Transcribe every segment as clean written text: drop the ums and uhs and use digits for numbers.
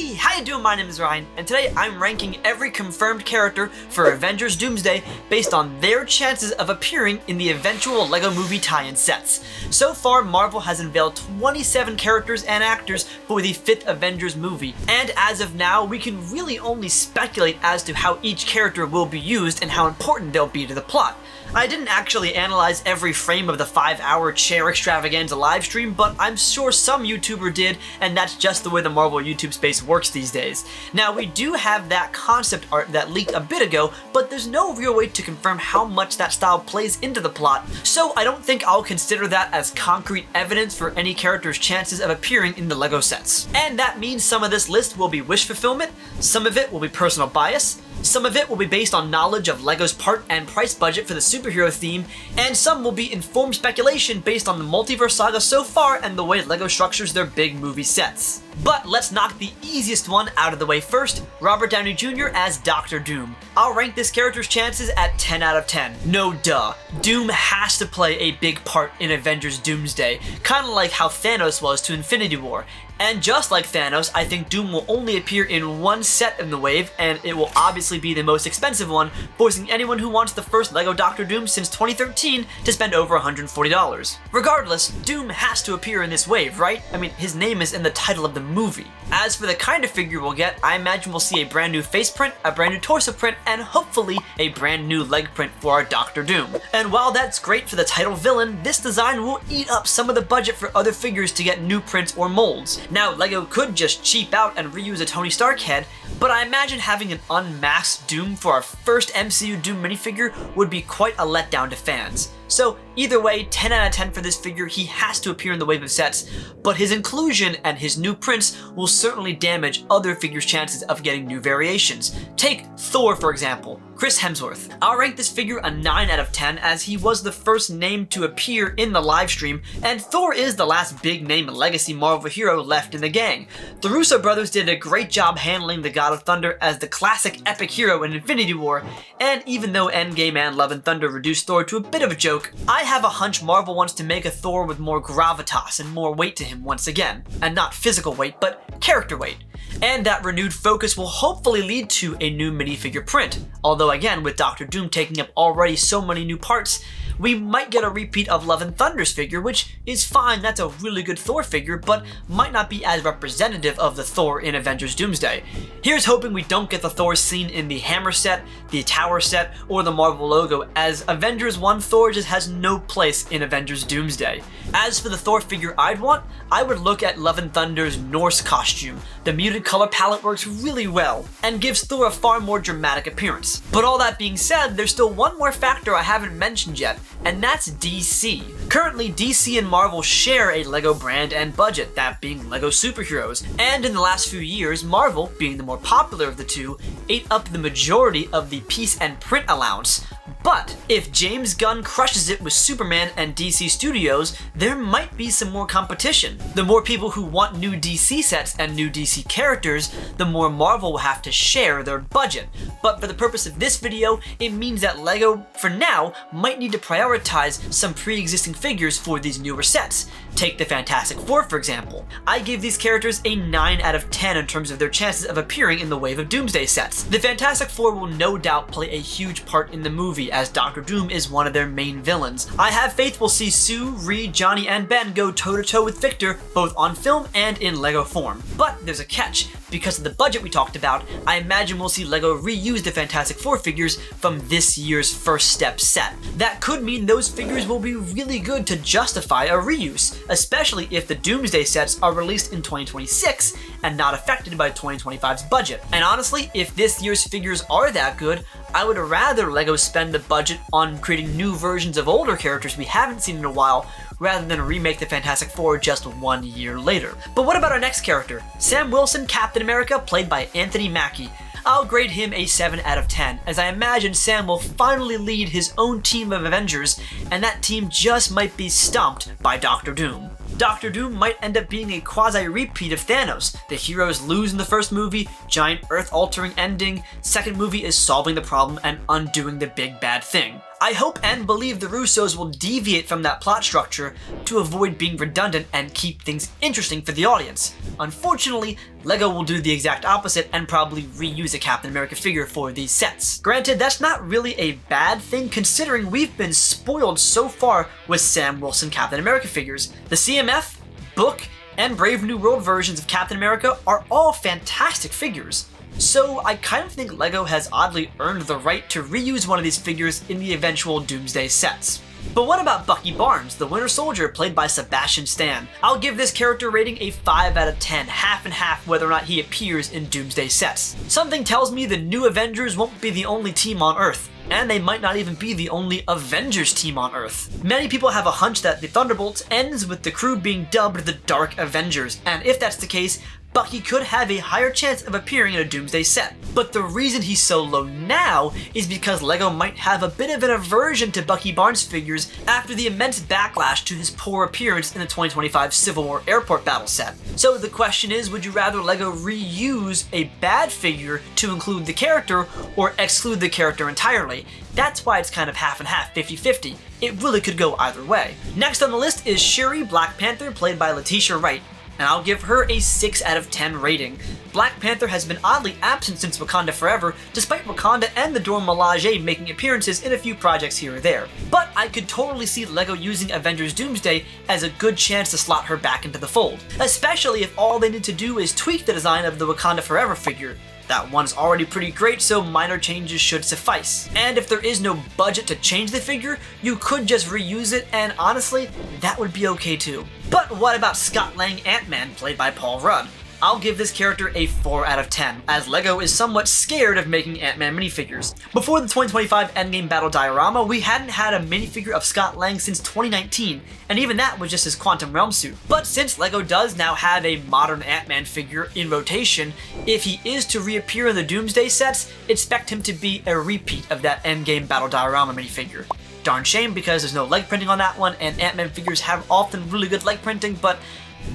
Hey, how you doing? My name is Ryan, and today I'm ranking every confirmed character for Avengers Doomsday based on their chances of appearing in the eventual LEGO movie tie-in sets. So far, Marvel has unveiled 27 characters and actors for the 5th Avengers movie, and as of now, we can really only speculate as to how each character will be used and how important they'll be to the plot. I didn't actually analyze every frame of the 5-hour chair extravaganza livestream, but I'm sure some YouTuber did, and that's just the way the Marvel YouTube space works these days. Now, we do have that concept art that leaked a bit ago, but there's no real way to confirm how much that style plays into the plot, so I don't think I'll consider that as concrete evidence for any character's chances of appearing in the LEGO sets. And that means some of this list will be wish fulfillment, some of it will be personal bias, some of it will be based on knowledge of LEGO's part and price budget for the superhero theme, and some will be informed speculation based on the multiverse saga so far and the way LEGO structures their big movie sets. But let's knock the easiest one out of the way first, Robert Downey Jr. as Dr. Doom. I'll rank this character's chances at 10 out of 10. No duh. Doom has to play a big part in Avengers Doomsday, kinda like how Thanos was to Infinity War. And just like Thanos, I think Doom will only appear in one set in the wave, and it will obviously be the most expensive one, forcing anyone who wants the first LEGO Dr. Doom since 2013 to spend over $140. Regardless, Doom has to appear in this wave, right? I mean, his name is in the title of the movie. As for the kind of figure we'll get, I imagine we'll see a brand new face print, a brand new torso print, and hopefully a brand new leg print for our Dr. Doom. And while that's great for the title villain, this design will eat up some of the budget for other figures to get new prints or molds. Now, LEGO could just cheap out and reuse a Tony Stark head, but I imagine having an unmasked Doom for our first MCU Doom minifigure would be quite a letdown to fans. So either way, 10 out of 10 for this figure. He has to appear in the wave of sets, but his inclusion and his new prints will certainly damage other figures' chances of getting new variations. Take Thor, for example, Chris Hemsworth. I'll rank this figure a 9 out of 10 as he was the first name to appear in the livestream, and Thor is the last big name legacy Marvel hero left in the gang. The Russo brothers did a great job handling the God of Thunder as the classic epic hero in Infinity War, and even though Endgame and Love and Thunder reduced Thor to a bit of a joke, I have a hunch Marvel wants to make a Thor with more gravitas and more weight to him once again. And not physical weight, but character weight. And that renewed focus will hopefully lead to a new minifigure print. Although again, with Dr. Doom taking up already so many new parts, we might get a repeat of Love and Thunder's figure, which is fine, that's a really good Thor figure, but might not be as representative of the Thor in Avengers Doomsday. Here's hoping we don't get the Thor seen in the Hammer set, the Tower set, or the Marvel logo, as Avengers 1 Thor just has no place in Avengers Doomsday. As for the Thor figure I'd want, I would look at Love and Thunder's Norse costume. The muted color palette works really well, and gives Thor a far more dramatic appearance. But all that being said, there's still one more factor I haven't mentioned yet, and that's DC. Currently, DC and Marvel share a LEGO brand and budget, that being LEGO superheroes, and in the last few years, Marvel, being the more popular of the two, ate up the majority of the piece and print allowance. But if James Gunn crushes it with Superman and DC Studios, there might be some more competition. The more people who want new DC sets and new DC characters, the more Marvel will have to share their budget. But for the purpose of this video, it means that LEGO, for now, might need to prioritize some pre-existing figures for these newer sets. Take the Fantastic Four, for example. I gave these characters a 9 out of 10 in terms of their chances of appearing in the wave of Doomsday sets. The Fantastic Four will no doubt play a huge part in the movie, as Dr. Doom is one of their main villains. I have faith we'll see Sue, Reed, Johnny, and Ben go toe-to-toe with Victor, both on film and in LEGO form. But there's a catch. Because of the budget we talked about, I imagine we'll see LEGO reuse the Fantastic Four figures from this year's First Step set. That could mean those figures will be really good to justify a reuse, especially if the Doomsday sets are released in 2026 and not affected by 2025's budget. And honestly, if this year's figures are that good, I would rather LEGO spend the budget on creating new versions of older characters we haven't seen in a while, rather than remake the Fantastic Four just 1 year later. But what about our next character? Sam Wilson, Captain America, played by Anthony Mackie. I'll grade him a 7 out of 10, as I imagine Sam will finally lead his own team of Avengers, and that team just might be stumped by Dr. Doom. Dr. Doom might end up being a quasi-repeat of Thanos. The heroes lose in the first movie, giant Earth-altering ending, second movie is solving the problem and undoing the big bad thing. I hope and believe the Russos will deviate from that plot structure to avoid being redundant and keep things interesting for the audience. Unfortunately, LEGO will do the exact opposite and probably reuse a Captain America figure for these sets. Granted, that's not really a bad thing considering we've been spoiled so far with Sam Wilson Captain America figures. The CMF, Book, and Brave New World versions of Captain America are all fantastic figures. So I kind of think LEGO has oddly earned the right to reuse one of these figures in the eventual Doomsday sets. But what about Bucky Barnes, the Winter Soldier played by Sebastian Stan? I'll give this character rating a 5 out of 10, half and half whether or not he appears in Doomsday sets. Something tells me the new Avengers won't be the only team on Earth, and they might not even be the only Avengers team on Earth. Many people have a hunch that the Thunderbolts ends with the crew being dubbed the Dark Avengers, and if that's the case, Bucky could have a higher chance of appearing in a Doomsday set. But the reason he's so low now is because LEGO might have a bit of an aversion to Bucky Barnes figures after the immense backlash to his poor appearance in the 2025 Civil War Airport Battle set. So the question is, would you rather LEGO reuse a bad figure to include the character or exclude the character entirely? That's why it's kind of half and half, 50-50. It really could go either way. Next on the list is Shuri Black Panther, played by Letitia Wright, and I'll give her a 6 out of 10 rating. Black Panther has been oddly absent since Wakanda Forever, despite Wakanda and the Dora Milaje making appearances in a few projects here or there. But I could totally see LEGO using Avengers Doomsday as a good chance to slot her back into the fold, especially if all they need to do is tweak the design of the Wakanda Forever figure. That one's already pretty great, so minor changes should suffice. And if there is no budget to change the figure, you could just reuse it, and honestly, that would be okay too. But what about Scott Lang Ant-Man, played by Paul Rudd? I'll give this character a 4 out of 10, as LEGO is somewhat scared of making Ant-Man minifigures. Before the 2025 Endgame Battle diorama, we hadn't had a minifigure of Scott Lang since 2019, and even that was just his Quantum Realm suit. But since LEGO does now have a modern Ant-Man figure in rotation, if he is to reappear in the Doomsday sets, expect him to be a repeat of that Endgame Battle diorama minifigure. Darn shame because there's no leg printing on that one, and Ant-Man figures have often really good leg printing, but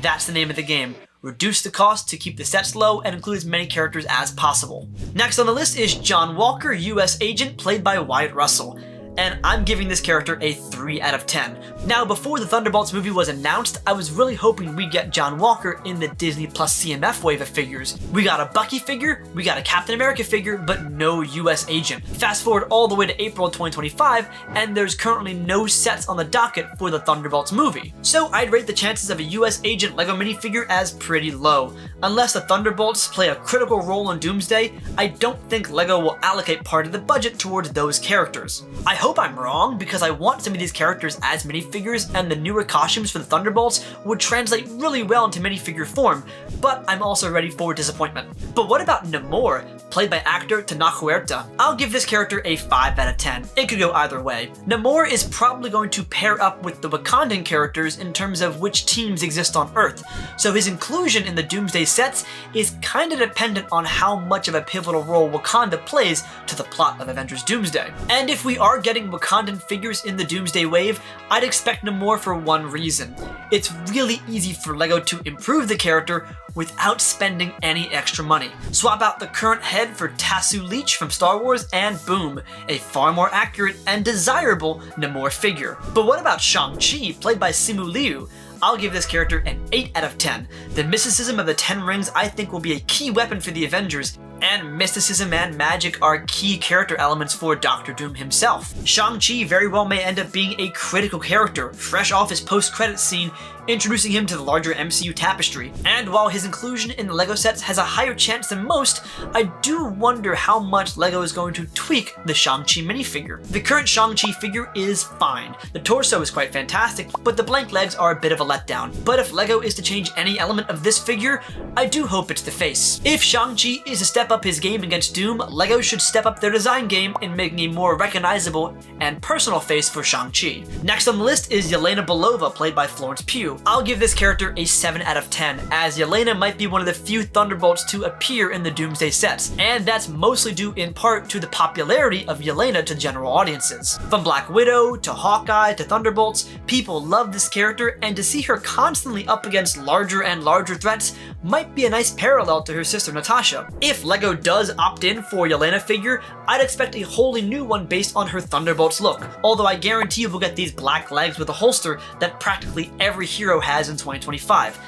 that's the name of the game. Reduce the cost to keep the sets low and include as many characters as possible. Next on the list is John Walker, US Agent, played by Wyatt Russell, and I'm giving this character a 3 out of 10. Now, before the Thunderbolts movie was announced, I was really hoping we'd get John Walker in the Disney Plus CMF wave of figures. We got a Bucky figure, we got a Captain America figure, but no US Agent. Fast forward all the way to April of 2025, and there's currently no sets on the docket for the Thunderbolts movie. So I'd rate the chances of a US Agent LEGO minifigure as pretty low. Unless the Thunderbolts play a critical role in Doomsday, I don't think LEGO will allocate part of the budget towards those characters. I hope I'm wrong, because I want some of these characters as minifigures, and the newer costumes for the Thunderbolts would translate really well into minifigure form, but I'm also ready for disappointment. But what about Namor, played by actor Tana Huerta? I'll give this character a 5 out of 10. It could go either way. Namor is probably going to pair up with the Wakandan characters in terms of which teams exist on Earth, so his inclusion in the Doomsday sets is kinda dependent on how much of a pivotal role Wakanda plays to the plot of Avengers Doomsday. And if we are getting Wakandan figures in the Doomsday wave, I'd expect Namor for one reason. It's really easy for LEGO to improve the character without spending any extra money. Swap out the current head for Tasu Leech from Star Wars and boom, a far more accurate and desirable Namor figure. But what about Shang-Chi, played by Simu Liu? I'll give this character an 8 out of 10. The mysticism of the 10 rings I think will be a key weapon for the Avengers, and mysticism and magic are key character elements for Doctor Doom himself. Shang-Chi very well may end up being a critical character, fresh off his post-credits scene, introducing him to the larger MCU tapestry. And while his inclusion in the LEGO sets has a higher chance than most, I do wonder how much LEGO is going to tweak the Shang-Chi minifigure. The current Shang-Chi figure is fine. The torso is quite fantastic, but the blank legs are a bit of a letdown. But if LEGO is to change any element of this figure, I do hope it's the face. If Shang-Chi is to step up his game against Doom, LEGO should step up their design game in making a more recognizable and personal face for Shang-Chi. Next on the list is Yelena Belova, played by Florence Pugh. M'Baku. I'll give this character a 7 out of 10, as Yelena might be one of the few Thunderbolts to appear in the Doomsday sets, and that's mostly due in part to the popularity of Yelena to general audiences. From Black Widow to Hawkeye to Thunderbolts, people love this character, and to see her constantly up against larger and larger threats might be a nice parallel to her sister Natasha. If LEGO does opt in for Yelena figure, I'd expect a wholly new one based on her Thunderbolts look, although I guarantee we'll get these black legs with a holster that practically every hero has in 2025.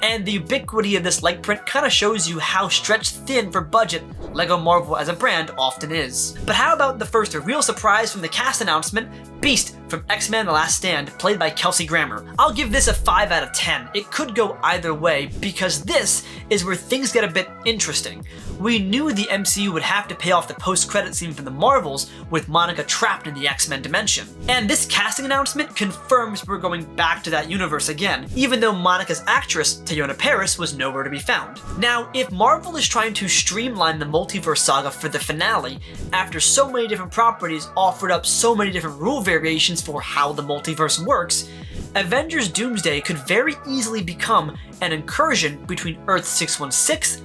And the ubiquity of this leg print kinda shows you how stretched thin for budget LEGO Marvel as a brand often is. But how about the first real surprise from the cast announcement, Beast from X-Men The Last Stand, played by Kelsey Grammer. I'll give this a 5 out of 10. It could go either way, because this is where things get a bit interesting. We knew the MCU would have to pay off the post-credit scene from the Marvels with Monica trapped in the X-Men dimension. And this casting announcement confirms we're going back to that universe again, even though Monica's actress, Teyonah Parris, was nowhere to be found. Now, if Marvel is trying to streamline the multiverse saga for the finale, after so many different properties offered up so many different rule variations for how the multiverse works, Avengers Doomsday could very easily become an incursion between Earth 616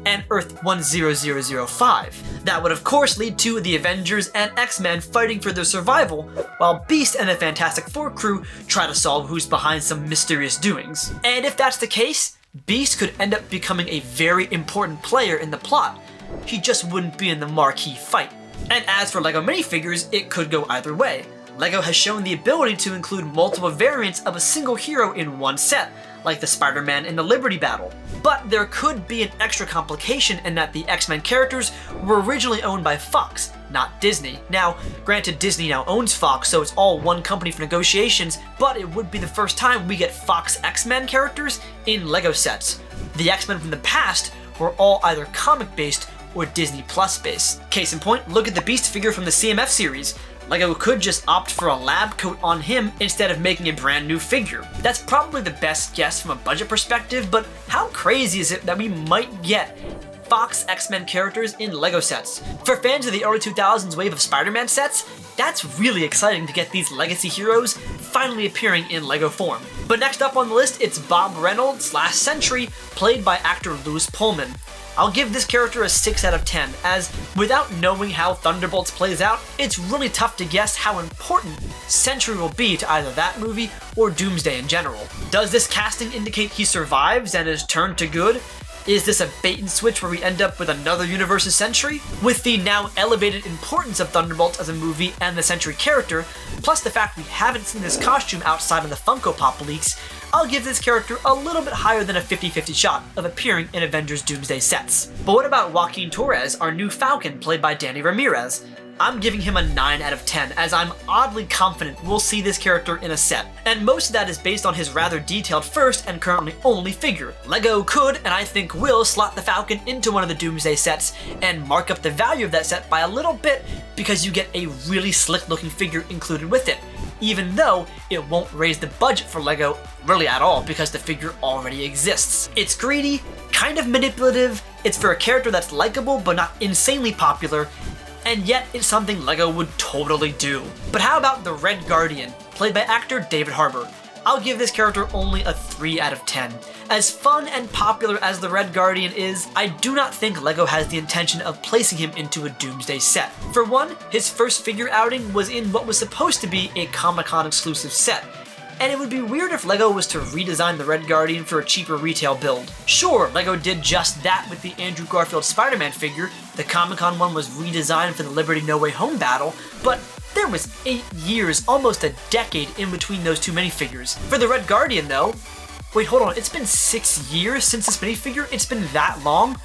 and Earth 10005. That would of course lead to the Avengers and X-Men fighting for their survival, while Beast and the Fantastic Four crew try to solve who's behind some mysterious doings. And if that's the case, Beast could end up becoming a very important player in the plot. He just wouldn't be in the marquee fight. And as for LEGO minifigures, it could go either way. LEGO has shown the ability to include multiple variants of a single hero in one set, like the Spider-Man in the Liberty Battle. But there could be an extra complication in that the X-Men characters were originally owned by Fox, not Disney. Now, granted, Disney now owns Fox, so it's all one company for negotiations, but it would be the first time we get Fox X-Men characters in LEGO sets. The X-Men from the past were all either comic-based or Disney Plus based. Case in point, look at the Beast figure from the CMF series. LEGO could just opt for a lab coat on him instead of making a brand new figure. That's probably the best guess from a budget perspective, but how crazy is it that we might get Fox X-Men characters in LEGO sets? For fans of the early 2000s wave of Spider-Man sets, that's really exciting to get these legacy heroes finally appearing in LEGO form. But next up on the list, it's Bob Reynolds / Sentry, played by actor Louis Pullman. I'll give this character a 6 out of 10, as without knowing how Thunderbolts plays out, it's really tough to guess how important Sentry will be to either that movie or Doomsday in general. Does this casting indicate he survives and is turned to good? Is this a bait and switch where we end up with another universe's Sentry? With the now elevated importance of Thunderbolts as a movie and the Sentry character, plus the fact we haven't seen this costume outside of the Funko Pop leaks, I'll give this character a little bit higher than a 50-50 shot of appearing in Avengers Doomsday sets. But what about Joaquin Torres, our new Falcon, played by Danny Ramirez? I'm giving him a 9 out of 10, as I'm oddly confident we'll see this character in a set. And most of that is based on his rather detailed first and currently only figure. LEGO could, and I think will, slot the Falcon into one of the Doomsday sets and mark up the value of that set by a little bit because you get a really slick looking figure included with it, even though it won't raise the budget for LEGO really at all because the figure already exists. It's greedy, kind of manipulative, it's for a character that's likable but not insanely popular, and yet it's something LEGO would totally do. But how about the Red Guardian, played by actor David Harbour? I'll give this character only a 3 out of 10. As fun and popular as the Red Guardian is, I do not think LEGO has the intention of placing him into a Doomsday set. For one, his first figure outing was in what was supposed to be a Comic-Con exclusive set, and it would be weird if LEGO was to redesign the Red Guardian for a cheaper retail build. Sure, LEGO did just that with the Andrew Garfield Spider-Man figure. The Comic-Con one was redesigned for the Liberty No Way Home battle, but there was 8 years, almost a decade in between those two minifigures. For the Red Guardian though, wait, hold on, it's been 6 years since this minifigure? It's been that long?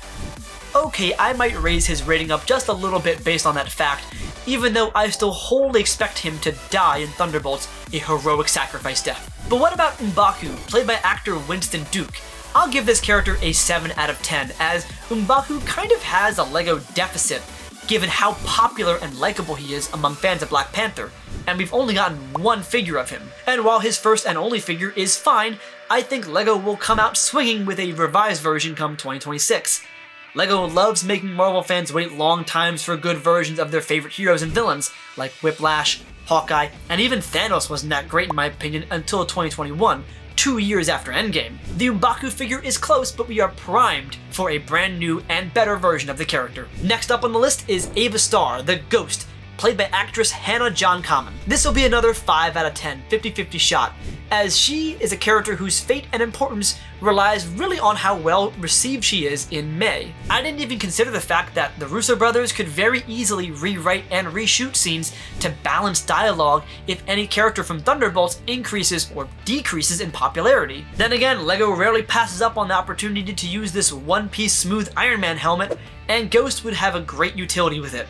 Okay, I might raise his rating up just a little bit based on that fact, even though I still wholly expect him to die in Thunderbolts, a heroic sacrifice death. But what about M'Baku, played by actor Winston Duke? I'll give this character a 7 out of 10, as M'Baku kind of has a LEGO deficit, given how popular and likable he is among fans of Black Panther, and we've only gotten one figure of him. And while his first and only figure is fine, I think LEGO will come out swinging with a revised version come 2026. LEGO loves making Marvel fans wait long times for good versions of their favorite heroes and villains, like Whiplash, Hawkeye, and even Thanos wasn't that great in my opinion until 2021, 2 years after Endgame. The M'Baku figure is close, but we are primed for a brand new and better version of the character. Next up on the list is Ava Starr, the Ghost, played by actress Hannah John Kamen. This will be another 5 out of 10, 50-50 shot, as she is a character whose fate and importance relies really on how well received she is in May. I didn't even consider the fact that the Russo brothers could very easily rewrite and reshoot scenes to balance dialogue if any character from Thunderbolts increases or decreases in popularity. Then again, LEGO rarely passes up on the opportunity to use this one-piece smooth Iron Man helmet, and Ghost would have a great utility with it.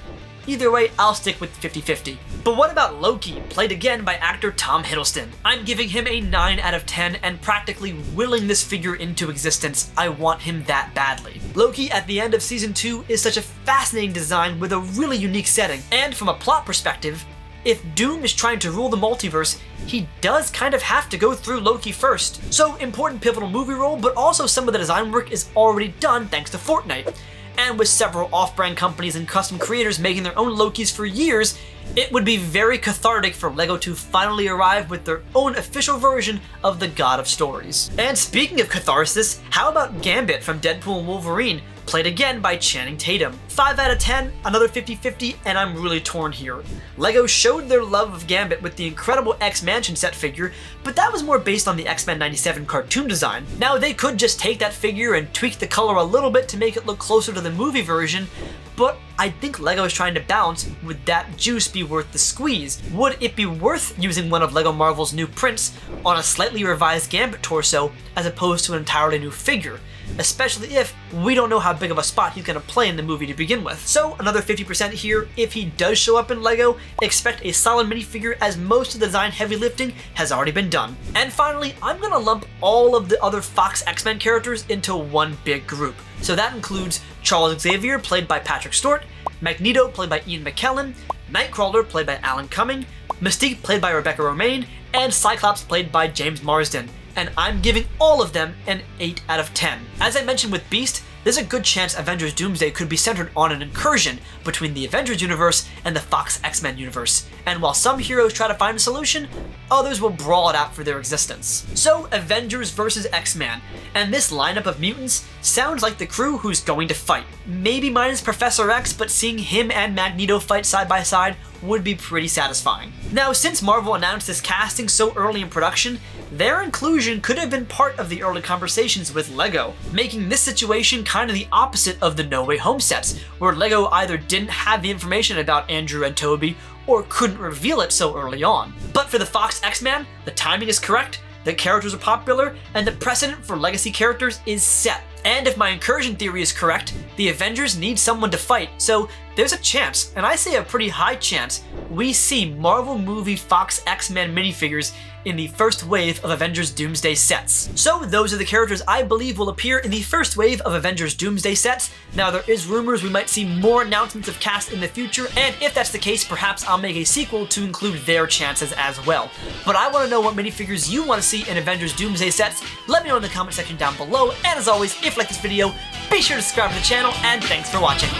Either way, I'll stick with 50-50. But what about Loki, played again by actor Tom Hiddleston? I'm giving him a 9 out of 10 and practically willing this figure into existence. I want him that badly. Loki at the end of season 2 is such a fascinating design with a really unique setting. And from a plot perspective, if Doom is trying to rule the multiverse, he does kind of have to go through Loki first. So important pivotal movie role, but also some of the design work is already done thanks to Fortnite. And with several off-brand companies and custom creators making their own Lokis for years, it would be very cathartic for LEGO to finally arrive with their own official version of the God of Stories. And speaking of catharsis, how about Gambit from Deadpool and Wolverine, played again by Channing Tatum? 5 out of 10, another 50-50, and I'm really torn here. LEGO showed their love of Gambit with the incredible X-Mansion set figure, but that was more based on the X-Men 97 cartoon design. Now they could just take that figure and tweak the color a little bit to make it look closer to the movie version, but I think LEGO is trying to balance, would that juice be worth the squeeze? Would it be worth using one of LEGO Marvel's new prints on a slightly revised Gambit torso as opposed to an entirely new figure? Especially if we don't know how big of a spot he's going to play in the movie to begin with. So another 50% here. If he does show up in LEGO, expect a solid minifigure, as most of the design heavy lifting has already been done. And finally, I'm going to lump all of the other Fox X-Men characters into one big group. So that includes Charles Xavier, played by Patrick Stewart, Magneto, played by Ian McKellen, Nightcrawler, played by Alan Cumming, Mystique, played by Rebecca Romijn, and Cyclops, played by James Marsden. And I'm giving all of them an 8 out of 10. As I mentioned with Beast, there's a good chance Avengers Doomsday could be centered on an incursion between the Avengers universe and the Fox X-Men universe. And while some heroes try to find a solution, others will brawl it out for their existence. So Avengers versus X-Men, and this lineup of mutants sounds like the crew who's going to fight. Maybe minus Professor X, but seeing him and Magneto fight side by side would be pretty satisfying. Now, since Marvel announced this casting so early in production, their inclusion could have been part of the early conversations with LEGO, making this situation kind of the opposite of the No Way Home sets, where LEGO either didn't have the information about Andrew and Toby or couldn't reveal it so early on. But for the Fox X-Men, the timing is correct, the characters are popular, and the precedent for legacy characters is set. And if my incursion theory is correct, the Avengers need someone to fight, so there's a chance, and I say a pretty high chance, we see Marvel movie Fox X-Men minifigures in the first wave of Avengers Doomsday sets. So those are the characters I believe will appear in the first wave of Avengers Doomsday sets. Now there is rumors we might see more announcements of cast in the future, and if that's the case, perhaps I'll make a sequel to include their chances as well. But I want to know what minifigures you want to see in Avengers Doomsday sets. Let me know in the comment section down below, and as always, if you like this video, be sure to subscribe to the channel, and thanks for watching.